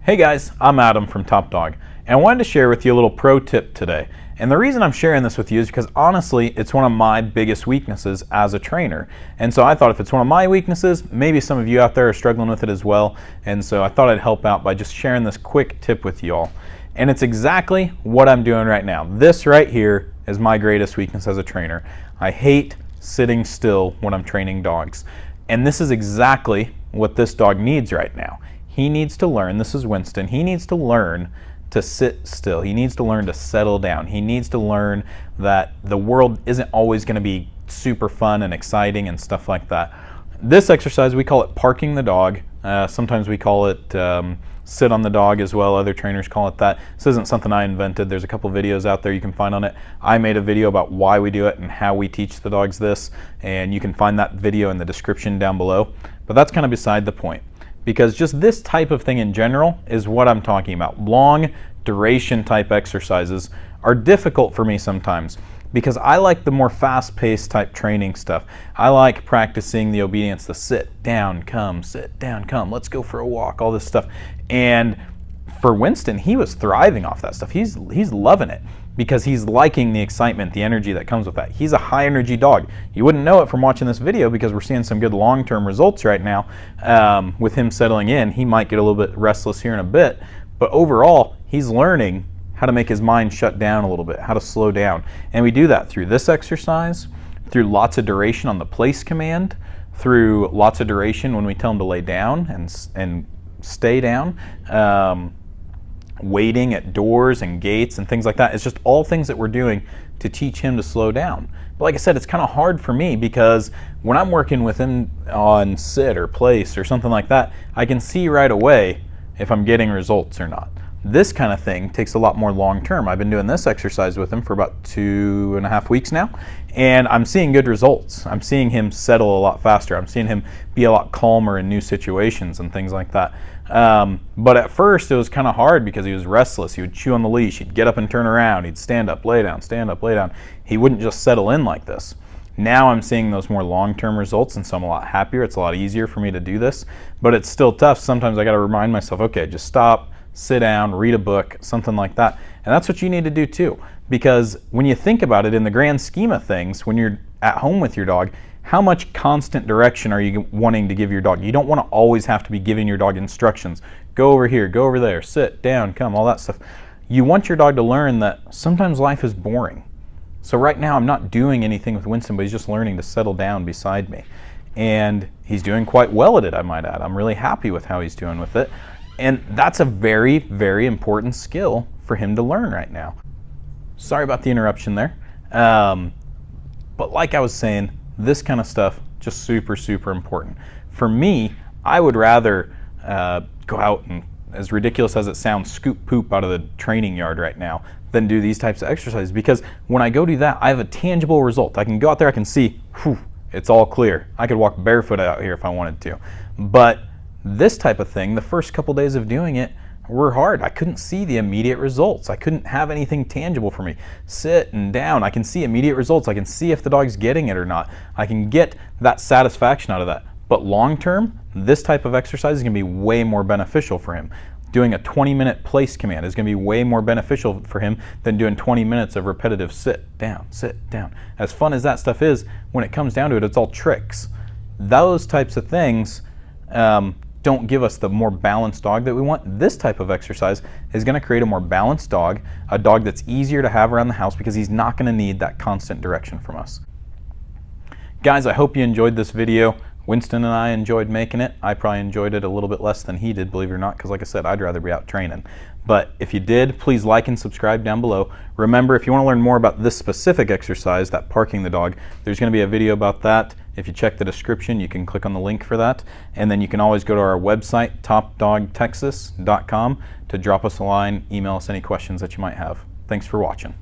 Hey guys, I'm Adam from Top Dog, and I wanted to share with you a little pro tip today. And the reason I'm sharing this with you is because honestly, it's one of my biggest weaknesses as a trainer. And so I thought if it's one of my weaknesses, maybe some of you out there are struggling with it as well. And so I thought I'd help out by just sharing this quick tip with you all. And it's exactly what I'm doing right now. This right here is my greatest weakness as a trainer. I hate sitting still when I'm training dogs. And this is exactly what this dog needs right now. He needs to learn, this is Winston, he needs to learn to sit still. He needs to learn to settle down. He needs to learn that the world isn't always going to be super fun and exciting and stuff like that. This exercise, we call it parking the dog. Sometimes we call it sit on the dog as well. Other trainers call it that. This isn't something I invented. There's a couple videos out there you can find on it. I made a video about why we do it and how we teach the dogs this, and you can find that video in the description down below. But that's kind of beside the point, because just this type of thing in general is what I'm talking about. Long duration type exercises are difficult for me sometimes because I like the more fast-paced type training stuff. I like practicing the obedience, the sit down, come, sit down, come, let's go for a walk, all this stuff. And for Winston, he was thriving off that stuff. He's loving it because he's liking the excitement, the energy that comes with that. He's a high energy dog. You wouldn't know it from watching this video because we're seeing some good long-term results right now with him settling in. He might get a little bit restless here in a bit, but overall, he's learning how to make his mind shut down a little bit, how to slow down. And we do that through this exercise, through lots of duration on the place command, through lots of duration when we tell him to lay down and stay down, waiting at doors and gates and things like that. It's just all things that we're doing to teach him to slow down. But like I said, it's kind of hard for me because when I'm working with him on sit or place or something like that, I can see right away if I'm getting results or not. This kind of thing takes a lot more long term. I've been doing this exercise with him for about 2.5 weeks now, and I'm seeing good results. I'm seeing him settle a lot faster. I'm seeing him be a lot calmer in new situations and things like that. But at first it was kind of hard because he was restless. He would chew on the leash. He'd get up and turn around. He'd stand up, lay down, stand up, lay down. He wouldn't just settle in like this. Now I'm seeing those more long-term results, and so I'm a lot happier. It's a lot easier for me to do this, but it's still tough. Sometimes I got to remind myself, okay, just stop, sit down, read a book, something like that. And that's what you need to do too, because when you think about it in the grand scheme of things, when you're at home with your dog, how much constant direction are you wanting to give your dog? You don't want to always have to be giving your dog instructions. Go over here, go over there, sit down, come, all that stuff. You want your dog to learn that sometimes life is boring. So right now I'm not doing anything with Winston, but he's just learning to settle down beside me. And he's doing quite well at it, I might add. I'm really happy with how he's doing with it. And that's a very, very important skill for him to learn right now. Sorry about the interruption there. But like I was saying, this kind of stuff, just super, super important. For me, I would rather go out and, as ridiculous as it sounds, scoop poop out of the training yard right now than do these types of exercises, because when I go do that, I have a tangible result. I can go out there, I can see, whew, it's all clear. I could walk barefoot out here if I wanted to. But this type of thing, the first couple days of doing it were hard. I couldn't see the immediate results. I couldn't have anything tangible for me. Sit and down, I can see immediate results. I can see if the dog's getting it or not. I can get that satisfaction out of that. But long term, this type of exercise is going to be way more beneficial for him. Doing a 20-minute place command is going to be way more beneficial for him than doing 20 minutes of repetitive sit down, sit down. As fun as that stuff is, when it comes down to it, it's all tricks. Those types of things don't give us the more balanced dog that we want. This type of exercise is going to create a more balanced dog, a dog that's easier to have around the house because he's not going to need that constant direction from us. Guys, I hope you enjoyed this video. Winston and I enjoyed making it. I probably enjoyed it a little bit less than he did, believe it or not, because like I said, I'd rather be out training. But if you did, please like and subscribe down below. Remember, if you want to learn more about this specific exercise, that parking the dog, there's going to be a video about that. If you check the description, you can click on the link for that. And then you can always go to our website, topdogtexas.com, to drop us a line, email us any questions that you might have. Thanks for watching.